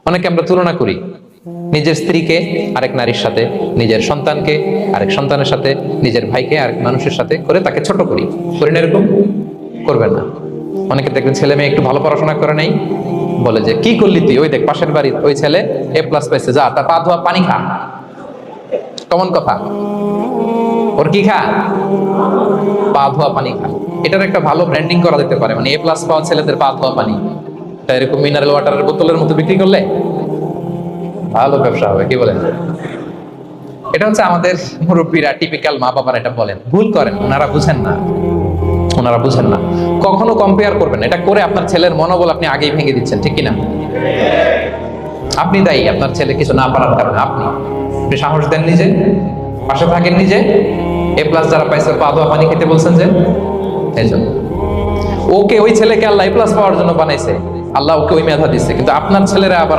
অনেকে আমরা তুলনা করি নিজের স্ত্রীকে আরেক নারীর সাথে, নিজের সন্তানকে আরেক সন্তানের সাথে, নিজের ভাইকে আরেক মানুষের সাথে করে তাকে ছোট করি না এরকম? করবেন না। অনেকে দেখবেন ছেলে মেয়ে একটু ভালো পড়াশোনা করে নেই, বলে যে কি করলি তুই, ওই দেখ পাশের বাড়ির ওই ছেলে A+ পাইছে, যা তার পা ধোয়া পানি খা। কমন কথা, ওর কি খা? পা ধোয়া পানি খা। এটার একটা ভালো ব্র্যান্ডিং করা যেতে পারে, মানে A+ পাওয়া ছেলেদের পা ধোয়া পানি, এটা এরকম মিনারেল ওয়াটারের বোতলের মতো বিক্রি করলে ভালো ব্যবসা হবে, কি বলেন? এটা হচ্ছে আমাদের মুরব্বীরা, টিপিক্যাল মা বাবারা এটা বলেন, ভুল করেন, ওনারা বুঝেন না, ওনারা বুঝেন না। কখনো কম্পেয়ার করবেন, এটা করে আপনার ছেলের মনোবল আপনি আগেই ভেঙে দিচ্ছেন, ঠিক কিনা? আপনি দায়ী আপনার ছেলে কিছু না পারার কারণে। আপনি সাহস দেন নিজে, পাশে থাকেন নিজে। A+ যারা পাইছে পা ধোয়া পানি খেতে বলছেন যে, এই জন্য ওকে, ওই ছেলেকে আল্লাহ A+ পাওয়ার জন্য বানাইছে, আল্লাহ ওকে ওই মেধা দিচ্ছে, কিন্তু আপনার ছেলেরা আবার